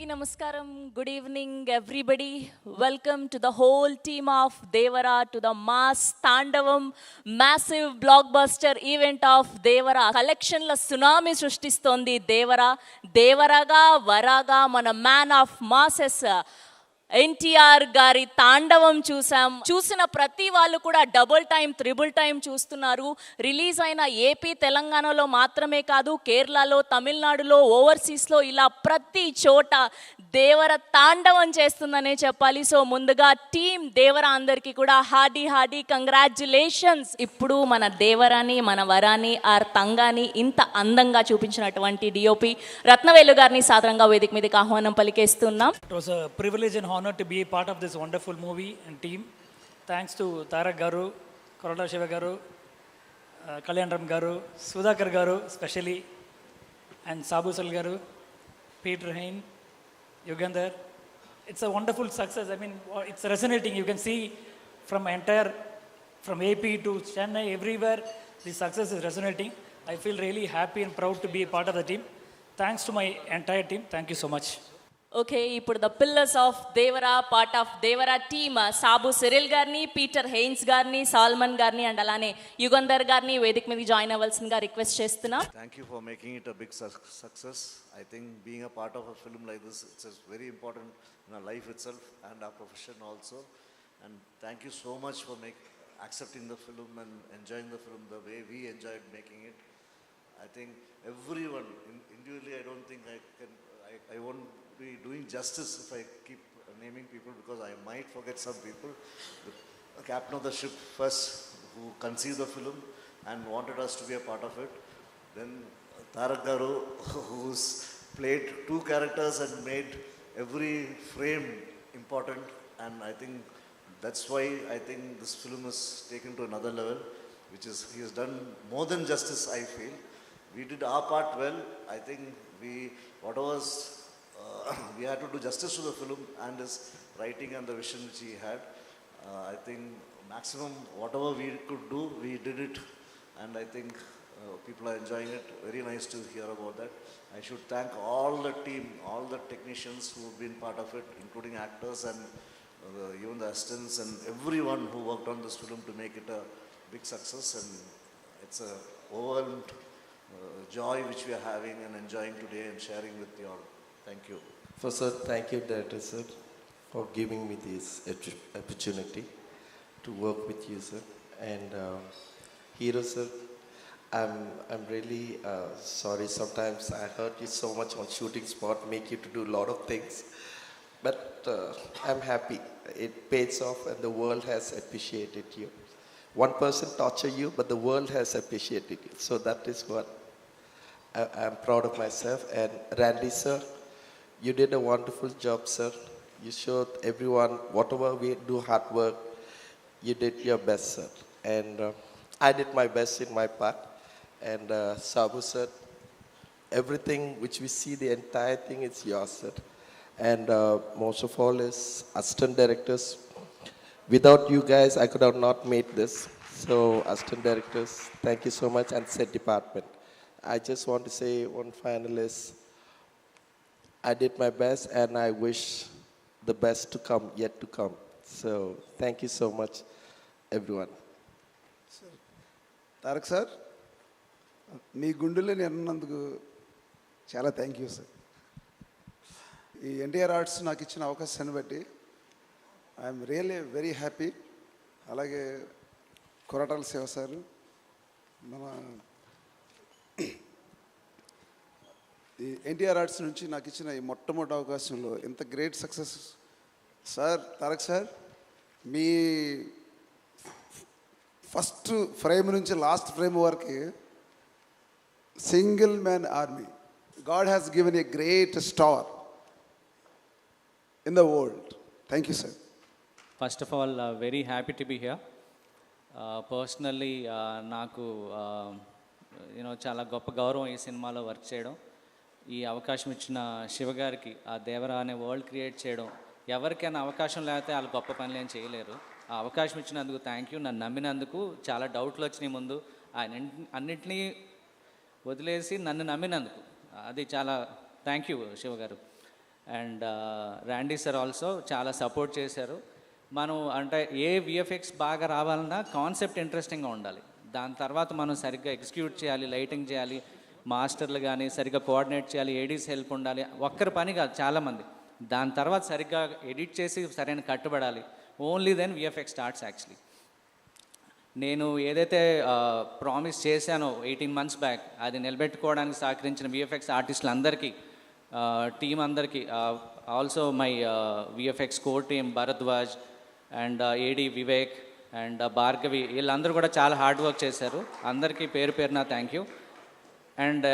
అందరికీ నమస్కారం. Good evening everybody. Welcome to the whole team of Devara to the mass తాండవం massive blockbuster event of Devara. కలెక్షన్ల సునామీ సృష్టిస్తోంది దేవరా. దేవరాగా వరాగా మన మ్యాన్ ఆఫ్ మాసెస్ ఎన్టీఆర్ గారి తాండవం చూసిన ప్రతి వాళ్ళు కూడా డబుల్ టైం త్రిబుల్ టైం చూస్తున్నారు. రిలీజ్ అయిన ఏపీ తెలంగాణలో మాత్రమే కాదు, కేరళలో, తమిళనాడులో, ఓవర్సీస్లో ఇలా ప్రతి చోట దేవర తాండవం చేస్తుందనే చెప్పాలి. సో ముందుగా టీం దేవర అందరికీ కూడా హార్డీ కంగ్రాచ్యులేషన్స్. ఇప్పుడు మన దేవరాని, మన వరాని, ఆర్ తంగాని ఇంత అందంగా చూపించినటువంటి డిఓపి రత్నవేలు గారిని సాధారణంగా వేదిక మీదకి ఆహ్వానం పలికేస్తున్నాం. It was a privilege and honor to be a part of this wonderful movie and team. Thanks to Tarak Garu, Korota Shiva Garu, Kalyan Ram Garu, Sudhakar Garu especially, and Sabu Sal Garu, Peter Hain, Yugandhar. It's a wonderful success. I mean, it's resonating. You can see from AP to Chennai, everywhere, the success is resonating. I feel really happy and proud to be a part of the team. Thanks to my entire team. Thank you so much. Okay, ఇప్పుడు the pillars of Devara, part of Devara team Sabu Cyril గారిని, Peter Hein గారిని, సాల్మన్ గారిని and అలానే యుగంధర్ గారిని వేదిక మీద join అవ్వాల్సిందిగా request చేస్తున్నా. Thank you for making it a big success. I think being a part of a film like this, it's very important in our life itself and our profession also. And thank you so much for accepting the film and enjoying the film the way we enjoyed making it. I think everyone, individually, I don't think I won't be doing justice if I keep naming people because I might forget some people. The captain of the ship first, who conceived the film and wanted us to be a part of it. Then Tarak Garu, who's played two characters and made every frame important. And I think that's why I think this film is taken to another level, which is he has done more than justice, I feel. We did our part well. I think we had to do justice to the film and his writing and the vision which he had. I think maximum whatever we could do, we did it, and I think people are enjoying it. Very nice to hear about that. I should thank all the team, all the technicians who have been part of it, including actors and even the assistants and everyone who worked on this film to make it a big success. And it's a overwhelmed joy which we are having and enjoying today and sharing with you all. Thank you. First, sir, thank you, Director sir, for giving me this opportunity to work with you, sir. And Hero sir, I'm really sorry. Sometimes I hurt you so much on shooting spot, make you to do a lot of things. But I'm happy. It pays off, and the world has appreciated you. One person torture you, but the world has appreciated you. So that is what I'm proud of myself. And Randy sir, you did a wonderful job, sir. You showed everyone whatever we do hard work, you did your best, sir. And I did my best in my part. And Sabu sir, everything which we see, the entire thing is yours, sir. And most of all is assistant directors. Without you guys, I could have not made this. So assistant directors, thank you so much, and set department. I just want to say one final is, I did my best and I wish the best to come, yet to come. So thank you so much, everyone. Sir, Tarak sir, మీ గుండెలని అన్నందుకు చాలా thank you sir. ఈ NTR arts నాకు ఇచ్చిన అవకాశాన్ని బట్టి I'm really very happy. అలాగే Koratala Shiva sir, మన ఈ ఎన్టీఆర్ ఆర్ట్స్ నుంచి నాకు ఇచ్చిన ఈ మొట్టమొదటి అవకాశంలో ఇంత great success sir. Tarak sir, మీ ఫస్ట్ ఫ్రేమ్ నుంచి లాస్ట్ ఫ్రేమ్ వరకు single man army. God has given a great star in the world. Thank you, sir. First of all, very happy to be here. Personally, నాకు చాలా గొప్ప గౌరవం ఈ సినిమాలో work చేయడం. ఈ అవకాశం ఇచ్చిన శివ గారికి, ఆ దేవరా అనే వరల్డ్ క్రియేట్ చేయడం, ఎవరికైనా అవకాశం లేకపోతే వాళ్ళు గొప్ప పనులు ఏం చేయలేరు. ఆ అవకాశం ఇచ్చినందుకు థ్యాంక్ యూ. నన్ను నమ్మినందుకు. చాలా డౌట్లు వచ్చినాయి ముందు, ఆయన అన్నింటినీ వదిలేసి నన్ను నమ్మినందుకు అది చాలా థ్యాంక్ యూ శివ గారు. అండ్ ర్యాండీ సార్ ఆల్సో చాలా సపోర్ట్ చేశారు. మనం అంటే ఏ విఎఫ్ఎక్స్ బాగా రావాలన్నా కాన్సెప్ట్ ఇంట్రెస్టింగ్గా ఉండాలి. దాని తర్వాత మనం సరిగ్గా ఎగ్జిక్యూట్ చేయాలి, లైటింగ్ చేయాలి, మాస్టర్లు కానీ సరిగ్గా కోఆర్డినేట్ చేయాలి, ఏడీస్ హెల్ప్ ఉండాలి. ఒక్కరి పని కాదు, చాలామంది. దాని తర్వాత సరిగ్గా ఎడిట్ చేసి సరైన కట్టుబడాలి. Only then VFX starts actually. నేను ఏదైతే ప్రామిస్ చేశానో 18 months బ్యాక్, అది నిలబెట్టుకోవడానికి సహకరించిన విఎఫ్ఎక్స్ ఆర్టిస్టులు అందరికీ, టీం అందరికీ, also my VFX core team Bharadwaj and AD Vivek and Bhargavi, వీళ్ళందరూ కూడా చాలా హార్డ్ వర్క్ చేశారు. అందరికీ పేరు పేరున థ్యాంక్ యూ. అండ్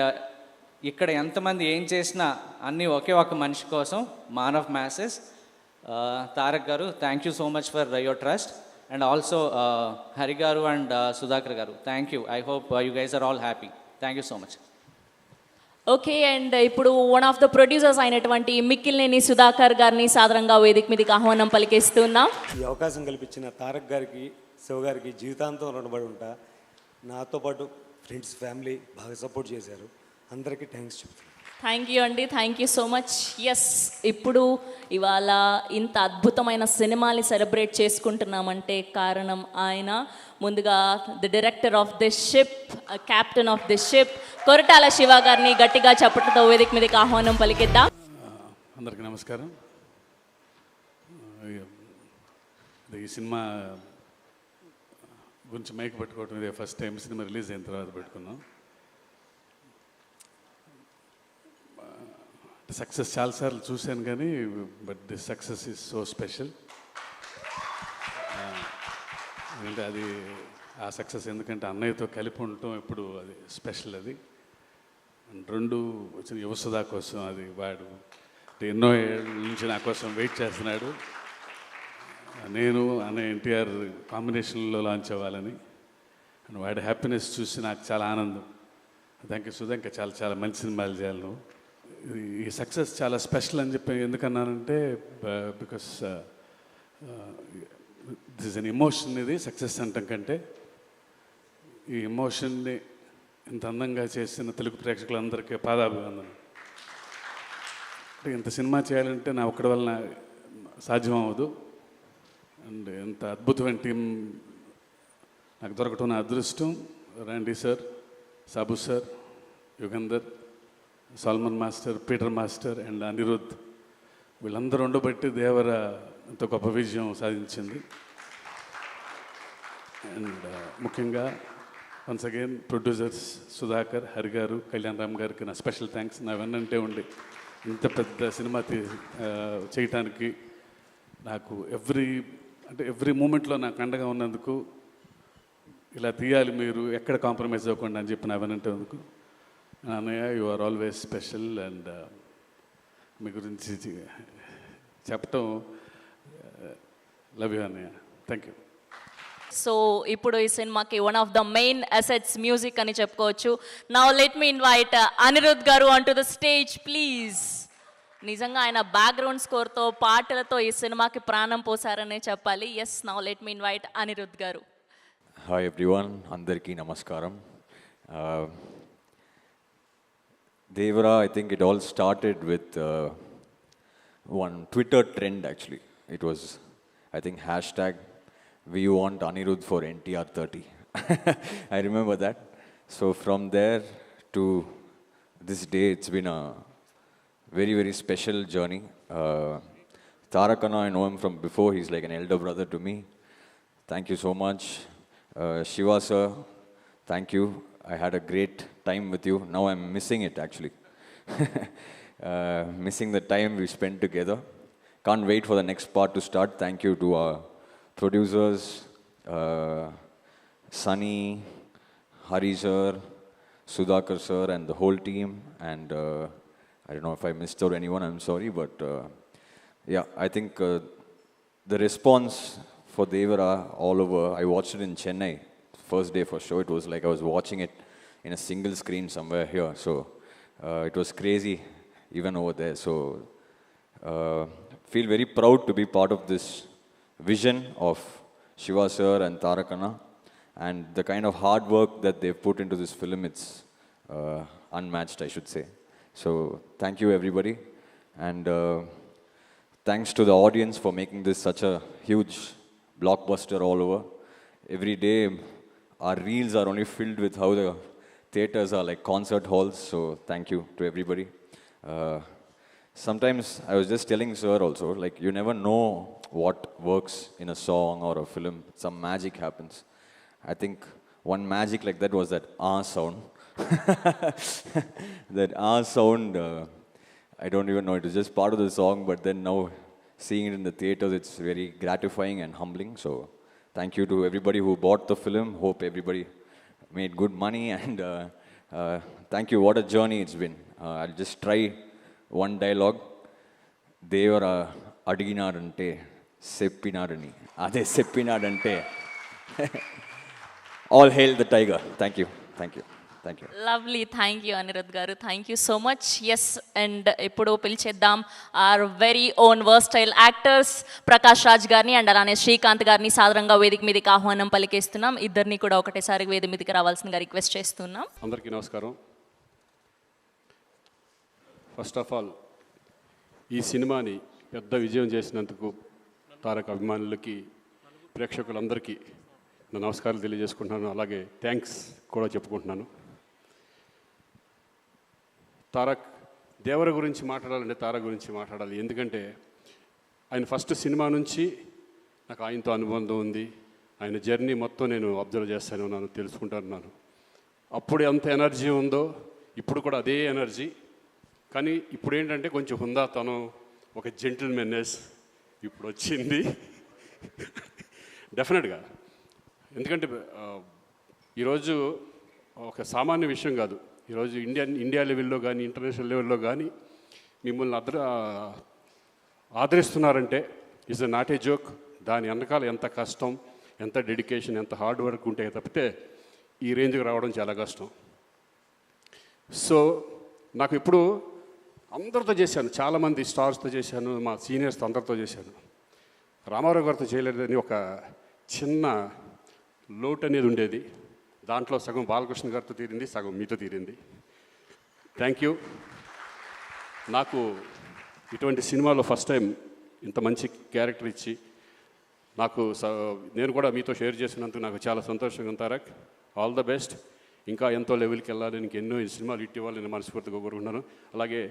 ఇక్కడ ఎంతమంది ఏం చేసినా అన్నీ ఒకే ఒక మనిషి కోసం, Maan of masses Tarak garu, thank you so much for your trust. And also Hari garu and Sudhakar garu, thank you. I hope you guys are all happy. Thank you so much. Okay, and ఇప్పుడు వన్ ఆఫ్ ద ప్రొడ్యూసర్స్ అయినటువంటి మిక్కిలినేని సుధాకర్ గారిని సాదరంగా వేదిక మీదకి ఆహ్వానం పలికేస్తున్నాం. ఈ అవకాశం కల్పించిన తారక్ గారికి, శివ గారికి జీవితాంతం రుణపడి ఉంటా. నాతో పాటు ఫ్రెండ్స్, ఫ్యామిలీ బాగా సపోర్ట్ చేశారు. అందరికీ థ్యాంక్స్ చెప్తాను. థ్యాంక్ యూ అండి, thank you so much. Yes, ఇప్పుడు ఇవాళ ఇంత అద్భుతమైన సినిమాని సెలబ్రేట్ చేసుకుంటున్నామంటే కారణం ఆయన. ముందుగా the director of this ship, captain of this ship, Koratala Shiva గారిని గట్టిగా చప్పట్లతో వేదిక మీదకి ఆహ్వానం పలికిద్దాం. అందరికీ నమస్కారం. ఈ సినిమా గురించి మైక్ పెట్టుకోవటం ఇదే ఫస్ట్ టైం. సినిమా రిలీజ్ అయిన తర్వాత పెట్టుకున్నాం. సక్సెస్ చాలాసార్లు చూశాను కానీ but this success is so special. ఎందుకంటే అది ఆ సక్సెస్ ఎందుకంటే అన్నయ్యతో కలిపి ఉండటం ఇప్పుడు అది స్పెషల్. అది రెండు వచ్చిన యువసుధా కోసం, అది వాడు ఎన్నో ఏళ్ళ నుంచి నా కోసం వెయిట్ చేస్తున్నాడు. నేను అన్నయ్య ఎన్టీఆర్ కాంబినేషన్లో లాంచ్ అవ్వాలని, అండ్ వాడి హ్యాపీనెస్ చూసి నాకు చాలా ఆనందం. థ్యాంక్ యూ సుధా, ఇంకా చాలా చాలా మంచి సినిమాలు చేయాలి నువ్వు. ఈ సక్సెస్ చాలా స్పెషల్ అని చెప్పి ఎందుకన్నానంటే because this is an emotion. ఇది సక్సెస్ అంటాం కంటే ఈ ఎమోషన్ని ఇంత అందంగా చేసిన తెలుగు ప్రేక్షకులందరికీ పాదాభివందనం. అంటే ఇంత సినిమా చేయాలంటే నా ఒక్కడి వలన సాధ్యం అవ్వదు. అండ్ ఇంత అద్భుతమైన టీం నాకు దొరకటం నా అదృష్టం. Randy sir, Sabu sir, Yugandhar, Salman master, Peter master and Anirudh, వీళ్ళందరూ ఉండబట్టి దేవర ఇంత గొప్ప విజయం సాధించింది. అండ్ ముఖ్యంగా once again producers Sudhakar, Hari గారు, కళ్యాణ్ రామ్ గారికి నా స్పెషల్ థ్యాంక్స్. నా వెన్నంటే ఉండి ఇంత పెద్ద సినిమా చేయటానికి నాకు ఎవ్రీ మూమెంట్లో నాకు అండగా ఉన్నందుకు, ఇలా తీయాలి మీరు ఎక్కడ కాంప్రమైజ్ అవ్వకుండా అని చెప్పి నా వెన్నంటే అందుకు. అన్నయ్య, you are always special. And మీ గురించి చెప్పటం లవ్ యూ అన్నయ్య. Thank you. సో ఇప్పుడు ఈ సినిమాకి one of the main assets music అని చెప్పుకోవచ్చు. Now let me invite Anirudh గారు on to the stage please. నిజంగా ఆయన బ్యాక్గ్రౌండ్ స్కోర్తో, పాటలతో ఈ సినిమాకి ప్రాణం పోసారనే చెప్పాలి. Yes, now let me invite Anirudh గారు. హాయ్ ఎవ్రీవన్, అందరికీ నమస్కారం. Devara, I think it all started with one Twitter trend actually. It was, I think, hashtag we want Anirudh for NTR 30. I remember that. So from there to this day, it's been a very, very special journey. Tarak Anna, I know him from before. He's like an elder brother to me. Thank you so much. Shiva sir, thank you. I had a great time with you. Now I'm missing it actually. Missing the time we spent together. Can't wait for the next part to start. Thank you to our producers, Sunny, Hari sir, Sudhakar sir and the whole team. And I don't know if I missed out anyone, I'm sorry. But yeah, I think the response for Devara all over, I watched it in Chennai. First day for show, it was like I was watching it in a single screen somewhere here. So it was crazy even over there. So feel very proud to be part of this vision of Shiva sir and Tarak Anna, and the kind of hard work that they've put into this film, it's unmatched, I should say. So thank you everybody. And thanks to the audience for making this such a huge blockbuster all over. Every day, our reels are only filled with how the theaters are like concert halls. So thank you to everybody. Sometimes I was just telling Sir also, like you never know what works in a song or a film. Some magic happens. I think one magic like that was that sound. That sound, I don't even know, it was just part of the song, but then now seeing it in the theaters, it's very gratifying and humbling. So thank you to everybody who bought the film. Hope everybody made good money, and thank you. What a journey it's been. I'll just try one dialogue. Devara adiginarante seppinarani. Ade seppinarante. All hail the tiger. Thank you. Thank you. Thank you. Lovely thank you Anirudh గారు, thank you so much. Yes, and ఇప్పుడు పిలిచేద్దాం our very own versatile actors Prakash Raj గారిని and అలానే శ్రీకాంత్ గారిని సాదరంగా వేదిక మీదకి ఆహ్వానం పలికేస్తున్నాం. ఇద్దరిని కూడా ఒకటేసారి వేదిక మీదకి రావాల్సిందిగా రిక్వెస్ట్ చేస్తున్నాం. అందరికీ నమస్కారం. ఫస్ట్ ఆఫ్ ఆల్ ఈ సినిమాని పెద్ద విజయం చేసినందుకు తారక్ అభిమానులకి, ప్రేక్షకులందరికీ నా నమస్కారాలు తెలియజేసుకుంటున్నాను. అలాగే థ్యాంక్స్ కూడా చెప్పుకుంటున్నాను. తారక్ దేవర గురించి మాట్లాడాలంటే తారక్ గురించి మాట్లాడాలి. ఎందుకంటే ఆయన ఫస్ట్ సినిమా నుంచి నాకు ఆయనతో అనుబంధం ఉంది. ఆయన జర్నీ మొత్తం నేను అబ్జర్వ్ చేస్తాను ఉన్నాను, తెలుసుకుంటున్నాను. అప్పుడు ఎంత ఎనర్జీ ఉందో ఇప్పుడు కూడా అదే ఎనర్జీ. కానీ ఇప్పుడు ఏంటంటే కొంచెం హుందాతనం, ఒక జెంటిల్మెన్నెస్ ఇప్పుడు వచ్చింది డెఫినెట్గా. ఎందుకంటే ఈరోజు ఒక సామాన్య విషయం కాదు. ఈరోజు ఇండియా లెవెల్లో కానీ ఇంటర్నేషనల్ లెవెల్లో కానీ మిమ్మల్ని ఆదరిస్తున్నారంటే ఇట్స్ నాట్ ఏ జోక్. దాని వెనకాల ఎంత కష్టం, ఎంత డెడికేషన్, ఎంత హార్డ్ వర్క్ ఉంటే తప్పితే ఈ రేంజ్కి రావడం చాలా కష్టం. సో నాకు ఇప్పుడు అందరితో చేశాను, చాలామంది స్టార్స్తో చేశాను, మా సీనియర్స్తో అందరితో చేశాను. రామారావు గారితో చేయలేదని ఒక చిన్న లోటు అనేది ఉండేది. దాంట్లో సగం బాలకృష్ణ గారితో తీరింది, సగం మీతో తీరింది. Thank you. నాకు ఇటువంటి సినిమాలో ఫస్ట్ టైం ఇంత మంచి క్యారెక్టర్ ఇచ్చి నాకు నేను కూడా మీతో షేర్ చేసినందుకు నాకు చాలా సంతోషంగా ఉంది. Tarak, all the best. ఇంకా ఎంతో లెవెల్కి వెళ్ళాలి, నీకు ఎన్నో సినిమాలు హిట్ ఇవ్వాలని మనస్ఫూర్తిగా కోరుకుంటున్నాను. అలాగే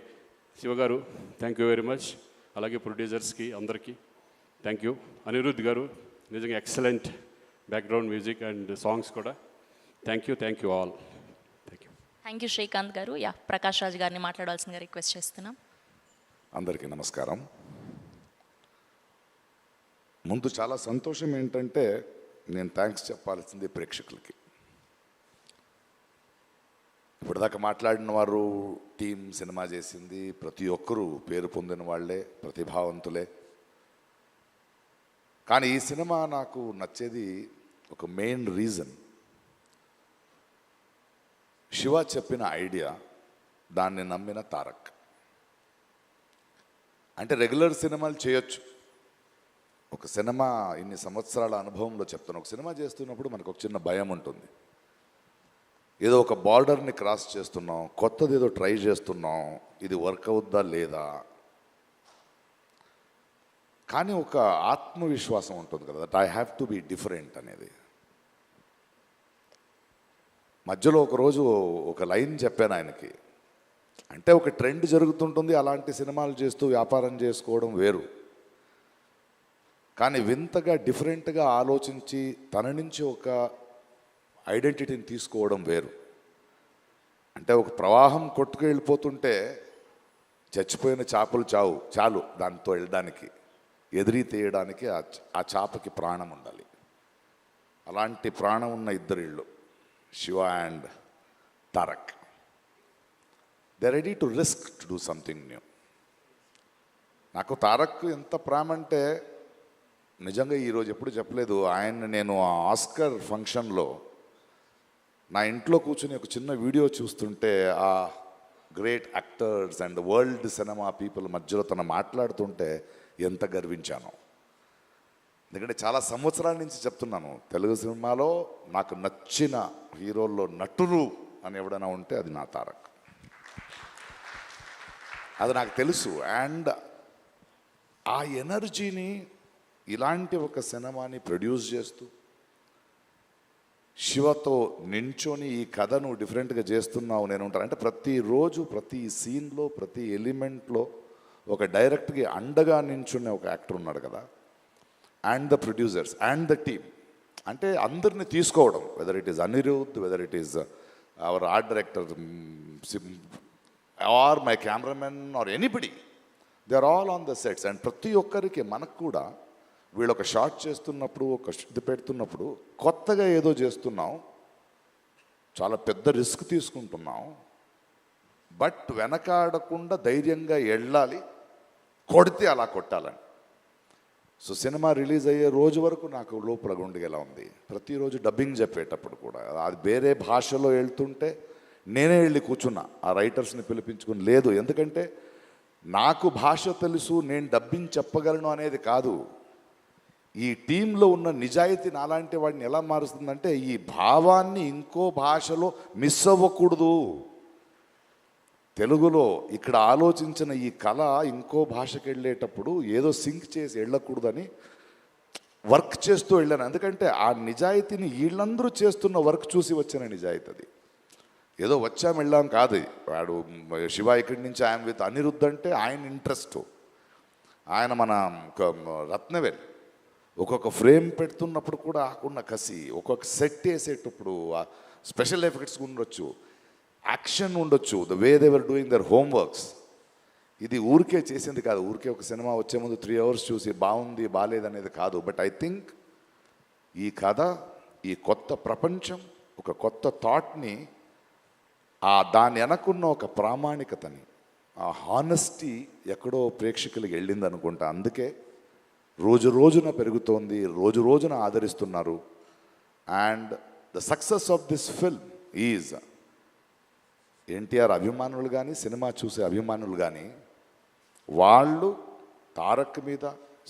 శివగారు థ్యాంక్ యూ వెరీ మచ్. అలాగే ప్రొడ్యూసర్స్కి అందరికీ థ్యాంక్ యూ. అనిరుద్ధ్ గారు నిజంగా excellent background music and songs కూడా. Thank you all. Thank you. Thank you Srikanth గారు. యా, ప్రకాష్ రాజ్ గారిని మాట్లాడాల్సిందిగా రిక్వెస్ట్ చేస్తున్నాం. అందరికీ నమస్కారం. ముందు చాలా సంతోషం ఏంటంటే నేను థ్యాంక్స్ చెప్పాల్సింది ప్రేక్షకులకి. ఇప్పటిదాకా మాట్లాడిన వారు, టీం సినిమా చేసింది, ప్రతి ఒక్కరూ పేరు పొందిన వాళ్ళే, ప్రతిభావంతులే. కానీ ఈ సినిమా నాకు నచ్చేది ఒక మెయిన్ రీజన్, శివ చెప్పిన ఐడియా, దాన్ని నమ్మిన తారక్. అంటే రెగ్యులర్ సినిమాలు చేయొచ్చు. ఒక సినిమా ఇన్ని సంవత్సరాల అనుభవంలో చెప్తాను, ఒక సినిమా చేస్తున్నప్పుడు మనకు ఒక చిన్న భయం ఉంటుంది. ఏదో ఒక బార్డర్ని క్రాస్ చేస్తున్నాం, కొత్తది ఏదో ట్రై చేస్తున్నాం, ఇది వర్క్ అవుద్దా లేదా. కానీ ఒక ఆత్మవిశ్వాసం ఉంటుంది కదా, that I have to be different అనేది. మధ్యలో ఒకరోజు ఒక లైన్ చెప్పాను ఆయనకి. అంటే ఒక ట్రెండ్ జరుగుతుంటుంది, అలాంటి సినిమాలు చేస్తూ వ్యాపారం చేసుకోవడం వేరు. కానీ వింతగా డిఫరెంట్గా ఆలోచించి తన నుంచి ఒక ఐడెంటిటీని తీసుకోవడం వేరు. అంటే ఒక ప్రవాహం కొట్టుకు వెళ్ళిపోతుంటే చచ్చిపోయిన చేపలు చాలు దాంతో వెళ్ళడానికి, ఎదిరి తీయడానికి ఆ చేపకి ప్రాణం ఉండాలి. అలాంటి ప్రాణం ఉన్న ఇద్దరిళ్ళు, Shiva and Tarak. They ready to risk to do something new. నాకు తారక్ ఎంత ప్రేమ అంటే నిజంగా ఈరోజు ఎప్పుడు చెప్పలేదు. ఆయన నేను ఆ ఆస్కర్ ఫంక్షన్లో నా ఇంట్లో కూర్చొని ఒక చిన్న వీడియో చూస్తుంటే ఆ great actors and world cinema people మధ్యలో తను మాట్లాడుతుంటే ఎంత గర్వించాను. ఎందుకంటే చాలా సంవత్సరాల నుంచి చెప్తున్నాను, తెలుగు సినిమాలో నాకు నచ్చిన హీరోల్లో నటులు అని ఎవడైనా ఉంటే అది నా తారక్. అది నాకు తెలుసు. అండ్ ఆ ఎనర్జీని ఇలాంటి ఒక సినిమాని ప్రొడ్యూస్ చేస్తూ శివతో నించొని ఈ కథను డిఫరెంట్గా చేస్తున్నావు నేను ఉంటాను అంటే ప్రతిరోజు ప్రతి సీన్లో ప్రతి ఎలిమెంట్లో ఒక డైరెక్ట్కి అండగా నించున్న ఒక యాక్టర్ ఉన్నాడు కదా. And the producers and the team అంటే అందరిని తీసుకోవడం, whether it is Anirudh, whether it is our art director or my cameraman or anybody, they are all on the sets. And ప్రతి ఒక్కరికి మనకు కూడా వీళ్ళు ఒక షాట్ చేస్తున్నప్పుడు ఒక ఇది పెడుతున్నప్పుడు కొత్తగా ఏదో చేస్తున్నాం, చాలా పెద్ద రిస్క్ తీసుకుంటున్నాం, బట్ వెనకాడకుండా ధైర్యంగా వెళ్ళాలి, కొడితే అలా కొట్టాలని. సో సినిమా రిలీజ్ అయ్యే రోజు వరకు నాకు లోపల గుండెగా ఉంది. ప్రతిరోజు డబ్బింగ్ చెప్పేటప్పుడు కూడా అది వేరే భాషలో వెళ్తుంటే నేనే వెళ్ళి కూర్చున్నా ఆ రైటర్స్ని పిలిపించుకుని. లేదు, ఎందుకంటే నాకు భాష తెలుసు, నేను డబ్బింగ్ చెప్పగలను అనేది కాదు. ఈ టీంలో ఉన్న నిజాయితీ నాలాంటి వాడిని ఎలా మారుస్తుందంటే ఈ భావాన్ని ఇంకో భాషలో మిస్ అవ్వకూడదు. తెలుగులో ఇక్కడ ఆలోచించిన ఈ కళ ఇంకో భాషకి వెళ్ళేటప్పుడు ఏదో సింక్ చేసి వెళ్ళకూడదని వర్క్ చేస్తూ వెళ్ళాను. ఎందుకంటే ఆ నిజాయితీని వీళ్ళందరూ చేస్తున్న వర్క్ చూసి వచ్చిన నిజాయితీ అది. ఏదో వచ్చాం వెళ్ళాం కాదు. వాడు శివ ఇక్కడి నుంచి ఆయన విత్ అనిరుద్ధ్ అంటే ఆయన ఇంట్రెస్ట్, ఆయన మన రత్నవేల్ ఒక్కొక్క ఫ్రేమ్ పెడుతున్నప్పుడు కూడా ఆకున్న కసి, ఒక్కొక్క సెట్ వేసేటప్పుడు స్పెషల్ ఎఫెక్ట్స్ ఉండొచ్చు, యాక్షన్ ఉండొచ్చు, the way they were doing their homeworks. ఇది ఊరికే చేసింది కాదు, ఊరికే ఒక సినిమా వచ్చే ముందు 3 hours చూసి బాగుంది బాగాలేదనేది కాదు. బట్ ఐ థింక్ ఈ కథ, ఈ కొత్త ప్రపంచం, ఒక కొత్త థాట్ని, దాని వెనకున్న ఒక ప్రామాణికతని, ఆ హానెస్టీ ఎక్కడో ప్రేక్షకులకి వెళ్ళింది అనుకుంటా. అందుకే రోజు రోజున పెరుగుతోంది, రోజు రోజున ఆదరిస్తున్నారు. And the success of this film is NTR అభిమానులు కానీ సినిమా చూసే అభిమానులు కానీ వాళ్ళు తారక్ మీద,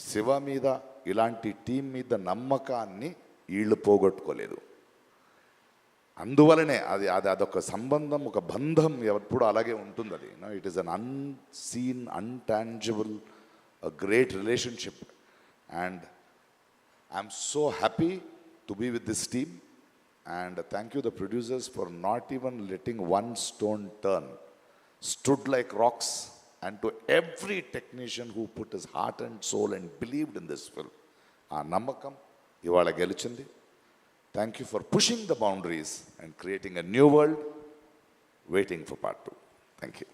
శివ మీద, ఇలాంటి టీం మీద నమ్మకాన్ని వీళ్ళు పోగొట్టుకోలేదు. అందువలనే అదొక సంబంధం, ఒక బంధం ఎప్పుడు అలాగే ఉంటుంది. అది it is an unseen, intangible, a great relationship. And I'm so happy to be with this team. And thank you the producers for not even letting one stone turn. Stood like rocks. And to every technician who put his heart and soul and believed in this film. Namakam ivala gelichindi. Thank you for pushing the boundaries and creating a new world, waiting for part 2. Thank you.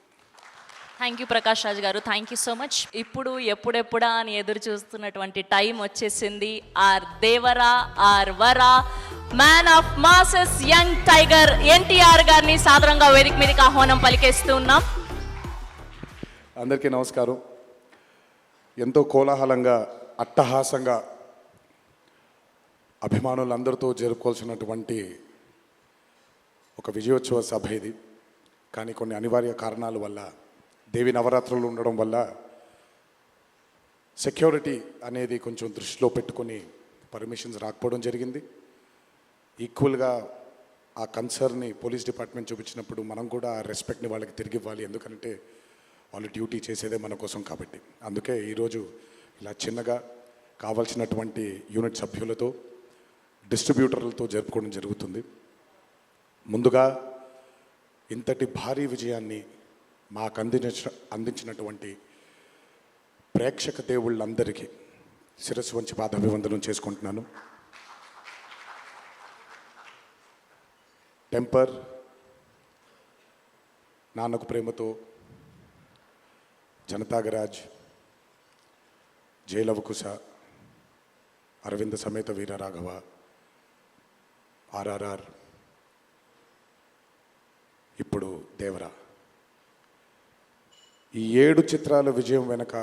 Thank you Prakash Raj గారు, thank you so much. ఇప్పుడు ఎప్పుడెప్పుడా అని ఎదురు చూస్తున్నటువంటి time వచ్చేసింది. ఆర్ దేవరా, ఆర్ వరా, man of masses, young tiger NTR గారిని సాదరంగా వేదిక మీదకి ఆహ్వానం పలికేస్తూ ఉన్నాం. అందరికీ నమస్కారం. ఎంతో కోలాహలంగా, అట్టహాసంగా అభిమానులందరితో జరుపుకోవాల్సినటువంటి ఒక విజయోత్సవ సభ ఇది. కానీ కొన్ని అనివార్య కారణాల వల్ల, దేవి నవరాత్రులు ఉండడం వల్ల సెక్యూరిటీ అనేది కొంచెం దృష్టిలో పెట్టుకొని పర్మిషన్స్ రాకపోవడం జరిగింది. ఈక్వల్గా ఆ కన్సర్న్ని పోలీస్ డిపార్ట్మెంట్ చూపించినప్పుడు మనం కూడా ఆ రెస్పెక్ట్ని వాళ్ళకి తిరిగి ఇవ్వాలి. ఎందుకంటే వాళ్ళు డ్యూటీ చేసేదే మన కోసం కాబట్టి. అందుకే ఈరోజు ఇలా చిన్నగా కావాల్సినటువంటి యూనిట్ సభ్యులతో, డిస్ట్రిబ్యూటర్లతో జరుపుకోవడం జరుగుతుంది. ముందుగా ఇంతటి భారీ విజయాన్ని మాకు అందించినటువంటి ప్రేక్షక దేవుళ్ళందరికీ శిరస్సు వంచి పాదాభివందనం చేసుకుంటున్నాను. టెంపర్, నాన్నకు ప్రేమతో, జనతాగరాజ్, జయలవకుశ, అరవింద సమేత వీరరాఘవ, ఆర్ఆర్ఆర్, ఇప్పుడు దేవరా, ఈ 7 చిత్రాల విజయం వెనక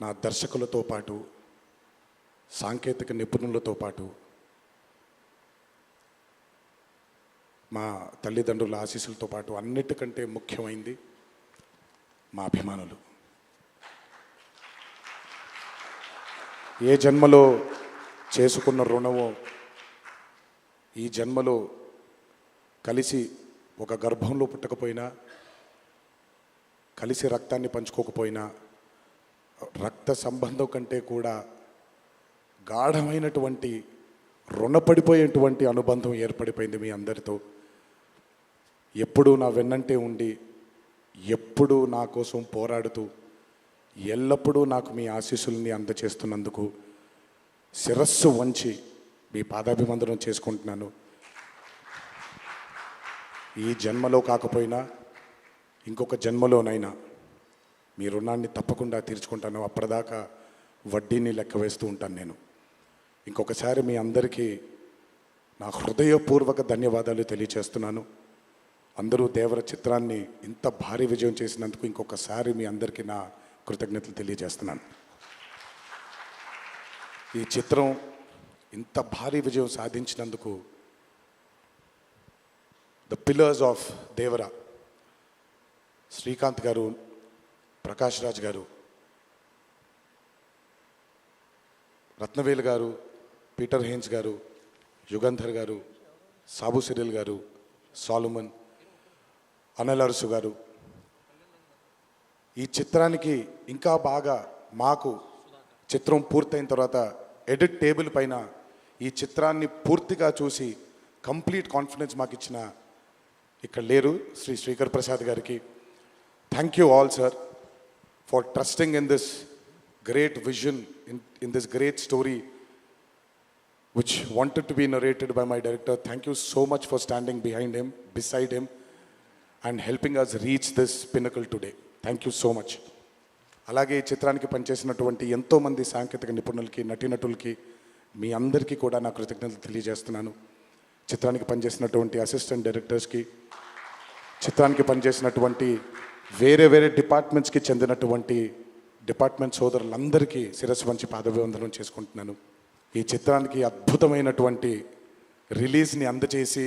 నా దర్శకులతో పాటు, సాంకేతిక నిపుణులతో పాటు, మా తల్లిదండ్రుల ఆశీస్సులతో పాటు అన్నిటికంటే ముఖ్యమైంది మా అభిమానులు. ఏ జన్మలో చేసుకున్న రుణమో ఈ జన్మలో కలిసి ఒక గర్భంలో పుట్టకపోయినా కలిసి రక్తాన్ని పంచుకోకపోయినా రక్త సంబంధం కంటే కూడా గాఢమైనటువంటి రుణపడిపోయేటువంటి అనుబంధం ఏర్పడిపోయింది మీ అందరితో. ఎప్పుడూ నా వెన్నంటే ఉండి ఎప్పుడూ నా కోసం పోరాడుతూ ఎల్లప్పుడూ నాకు మీ ఆశీస్సుల్ని అందచేస్తున్నందుకు శిరస్సు వంచి మీ పాదాభివందనం చేసుకుంటున్నాను. ఈ జన్మలో కాకపోయినా ఇంకొక జన్మలోనైనా మీ రుణాన్ని తప్పకుండా తీర్చుకుంటాను. అప్పటిదాకా వడ్డీని లెక్క వేస్తూ ఉంటాను నేను. ఇంకొకసారి మీ అందరికీ నా హృదయపూర్వక ధన్యవాదాలు తెలియచేస్తున్నాను. అందరూ దేవర చిత్రాన్ని ఇంత భారీ విజయం చేసినందుకు ఇంకొకసారి మీ అందరికీ నా కృతజ్ఞతలు తెలియజేస్తున్నాను. ఈ చిత్రం ఇంత భారీ విజయం సాధించినందుకు ద పిల్లర్స్ ఆఫ్ దేవర, శ్రీకాంత్ గారు, ప్రకాష్ రాజ్ గారు, రత్నవేలు గారు, పీటర్ హేన్స్ గారు, యుగంధర్ గారు, సాబు సిరిల్ గారు, సాలుమన్, అనిల్ అరసు గారు, ఈ చిత్రానికి ఇంకా బాగా మాకు చిత్రం పూర్తయిన తర్వాత ఎడిట్ టేబుల్ పైన ఈ చిత్రాన్ని పూర్తిగా చూసి కంప్లీట్ కాన్ఫిడెన్స్ మాకు ఇచ్చిన ఇక్కడ లేరు శ్రీ శ్రీకర్ ప్రసాద్ గారికి thank you all sir for trusting in this great vision in this great story which wanted to be narrated by my director. Thank you so much for standing behind him, beside him, and helping us reach this pinnacle today. Thank you so much. అలాగే ఈ చిత్రానికి పనిచేసినటువంటి ఎంతోమంది సాంకేతిక నిపుణులకి, నటీనటులకి, మీ అందరికీ కూడా నా కృతజ్ఞతలు తెలియజేస్తున్నాను. చిత్రానికి పనిచేసినటువంటి అసిస్టెంట్ డైరెక్టర్స్కి, చిత్రానికి పనిచేసినటువంటి వేరే వేరే డిపార్ట్మెంట్స్కి చెందినటువంటి డిపార్ట్మెంట్ సోదరులందరికీ శిరస్సు వంచి పాదాభివందనం చేసుకుంటున్నాను. ఈ చిత్రానికి అద్భుతమైనటువంటి రిలీజ్ని అందచేసి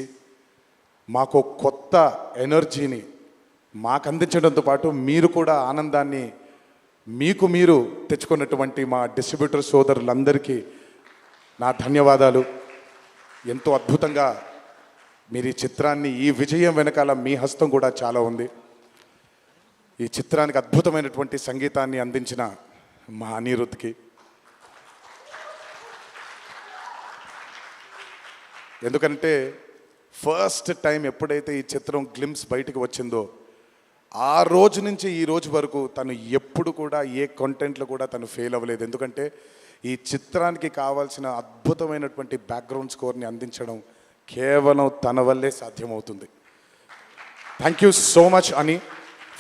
మాకు కొత్త ఎనర్జీని మాకు అందించడంతో పాటు మీరు కూడా ఆనందాన్ని మీకు మీరు తెచ్చుకున్నటువంటి మా డిస్ట్రిబ్యూటర్ సోదరులందరికీ నా ధన్యవాదాలు. ఎంతో అద్భుతంగా మీరు ఈ చిత్రాన్ని, ఈ విజయం వెనకాల మీ హస్తం కూడా చాలా ఉంది. ఈ చిత్రానికి అద్భుతమైనటువంటి సంగీతాన్ని అందించిన మా అనిరుద్ధ్కి, ఎందుకంటే ఫస్ట్ టైం ఎప్పుడైతే ఈ చిత్రం గ్లిమ్స్ బయటకు వచ్చిందో ఆ రోజు నుంచి ఈ రోజు వరకు తను ఎప్పుడు కూడా ఏ కంటెంట్లో కూడా తను ఫెయిల్ అవ్వలేదు. ఎందుకంటే ఈ చిత్రానికి కావాల్సిన అద్భుతమైనటువంటి బ్యాక్గ్రౌండ్ స్కోర్ని అందించడం కేవలం తన వల్లే సాధ్యమవుతుంది. థ్యాంక్ యూ సో మచ్ అని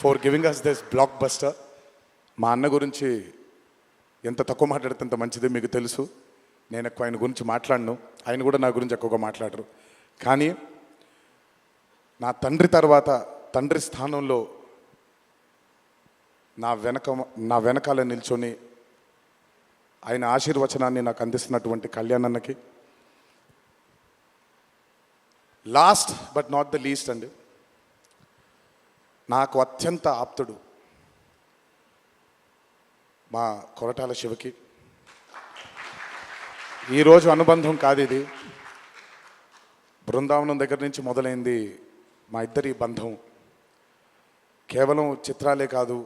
for giving us this blockbuster. మా అన్న గురించి ఎంత తక్కువ మాట్లాడితే అంత మంచిది, మీకు తెలుసు. నేను ఎక్కువ ఆయన గురించి మాట్లాడను, ఆయన కూడా నా గురించి ఎక్కువగా మాట్లాడరు. కానీ నా తండ్రి తర్వాత తండ్రి స్థానంలో నా వెనకాల నిల్చొని ఆయన ఆశీర్వచనాన్ని నాకు అందిస్తున్నటువంటి కళ్యాణ్ అన్నకి, last but not the least అండి, నాకు అత్యంత ఆప్తుడు మా కొరటాల శివకి. ఈరోజు అనుబంధం కాదు ఇది, బృందావనం దగ్గర నుంచి మొదలైంది మా ఇద్దరి బంధం. కేవలం చిత్రాలే కాదు,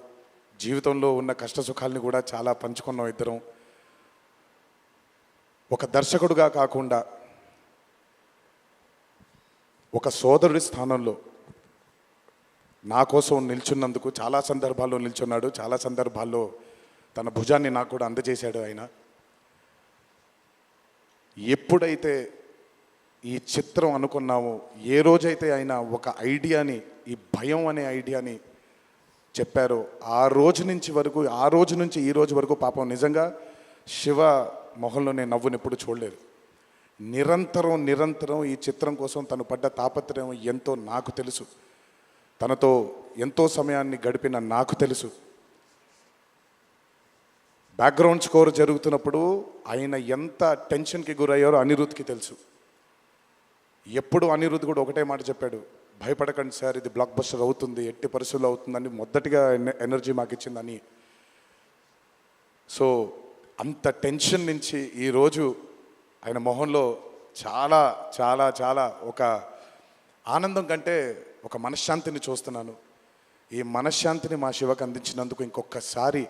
జీవితంలో ఉన్న కష్ట సుఖాలని కూడా చాలా పంచుకున్నాం ఇద్దరం. ఒక దర్శకుడుగా కాకుండా ఒక సోదరుడి స్థానంలో నా కోసం నిల్చున్నందుకు చాలా సందర్భాల్లో నిల్చున్నాడు, చాలా సందర్భాల్లో తన భుజాన్ని నాకు కూడా అందజేశాడు ఆయన. ఎప్పుడైతే ఈ చిత్రం అనుకున్నామో, ఏ రోజైతే ఆయన ఒక ఐడియాని, ఈ భయం అనే ఐడియాని చెప్పారో, ఆ రోజు నుంచి ఈ రోజు వరకు పాపం నిజంగా శివ మొహంలో నేను నవ్వుని ఎప్పుడు చూడలేదు. నిరంతరం ఈ చిత్రం కోసం తను పడ్డ తాపత్రయం ఎంతో నాకు తెలుసు. తనతో ఎంతో సమయాన్ని గడిపిన నాకు తెలుసు. బ్యాక్గ్రౌండ్ స్కోర్ జరుగుతున్నప్పుడు ఆయన ఎంత టెన్షన్కి గురయ్యారో అనిరుద్ధ్కి తెలుసు. ఎప్పుడు అనిరుద్ధ్ కూడా ఒకటే మాట చెప్పాడు, భయపడకండి సార్, ఇది బ్లాక్ బస్టర్ అవుతుంది, ఎట్టి పరిస్థితుల్లో అవుతుందని మొదటిగా ఎనర్జీ మాకు ఇచ్చిందని. సో అంత టెన్షన్ నుంచి ఈరోజు ఆయన మొహంలో చాలా చాలా చాలా ఒక ఆనందం కంటే ఒక మనశ్శాంతిని చూస్తున్నాను. ఈ మనశ్శాంతిని మా శివకు అందించినందుకు ఇంకొకసారి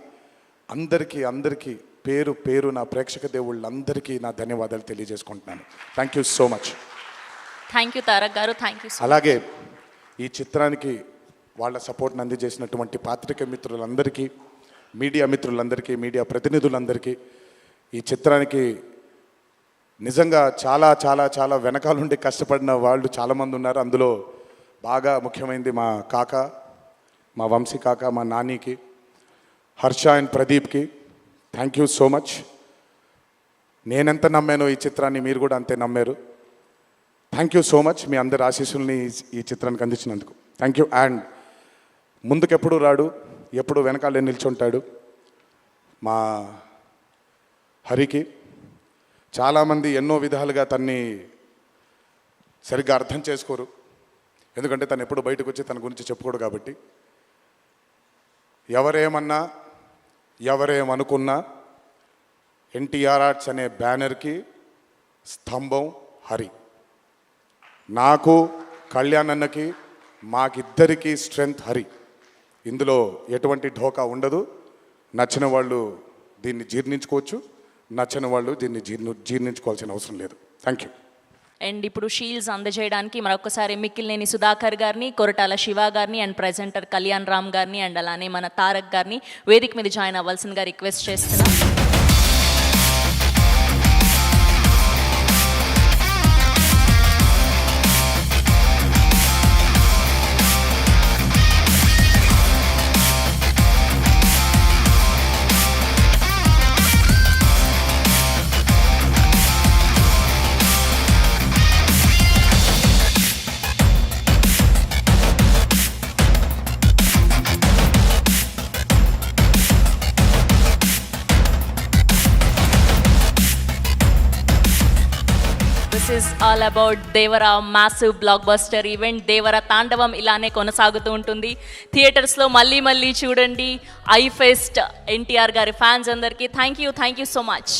అందరికీ పేరు పేరు నా ప్రేక్షక దేవుళ్ళందరికీ నా ధన్యవాదాలు తెలియజేసుకుంటున్నాను. Thank you so much. Thank you Tarak garu, thank you. అలాగే ఈ చిత్రానికి వాళ్ళ సపోర్ట్ని అందజేసినటువంటి పాత్రికేయ మిత్రులందరికీ, మీడియా మిత్రులందరికీ, మీడియా ప్రతినిధులందరికీ, ఈ చిత్రానికి నిజంగా చాలా చాలా చాలా వెనకాలండి కష్టపడిన వాళ్ళు చాలామంది ఉన్నారు. అందులో బాగా ముఖ్యమైనది మా కాక, మా వంశీ కాక, మా నానికి, హర్ష అండ్ ప్రదీప్కి థ్యాంక్ యూ సో మచ్. నేనెంత నమ్మానో ఈ చిత్రాన్ని మీరు కూడా అంతే నమ్మారు. Thank you so much. మీ అందరి ఆశీస్సుల్ని ఈ చిత్రానికి అందించినందుకు థ్యాంక్ యూ. అండ్ ముందుకెప్పుడు రాడు, ఎప్పుడు వెనకాలే నిల్చుంటాడు మా హరికి. చాలామంది ఎన్నో విధాలుగా తన్ని సరిగ్గా అర్థం చేసుకోరు, ఎందుకంటే తను ఎప్పుడు బయటకు వచ్చి తన గురించి చెప్పుకోడు కాబట్టి. ఎవరేమన్నా ఎవరేమనుకున్నా ఎన్టీఆర్ ఆర్ట్స్ అనే బ్యానర్కి స్తంభం హరి. నాకు, కళ్యాణ్ అన్నకి, మాకిద్దరికీ స్ట్రెంగ్త్ హరి. ఇందులో ఎటువంటి ఢోకా ఉండదు. నచ్చిన వాళ్ళు దీన్ని జీర్ణించుకోవచ్చు, నచ్చని వాళ్ళు దీన్ని జీర్ణించుకోవాల్సిన అవసరం లేదు. Thank you. అండ్ ఇప్పుడు షీల్డ్స్ అందజేయడానికి మరొకసారి మిక్కిలినేని సుధాకర్ గారిని, కొరటాల శివ గారిని అండ్ ప్రెజెంటర్ కళ్యాణ్ రామ్ గారిని అండ్ అలానే మన తారక్ గారిని వేదిక మీద జాయిన్ అవ్వాల్సిందిగా రిక్వెస్ట్ చేస్తున్నాం. This is all about Devara massive blockbuster event. Devara తాండవం ఇలానే కొనసాగుతూ ఉంటుంది. థియేటర్స్లో మళ్ళీ చూడండి. ఐ ఫెస్ట్ ఎన్టీఆర్ గారి ఫ్యాన్స్ అందరికీ థ్యాంక్ యూ సో మచ్.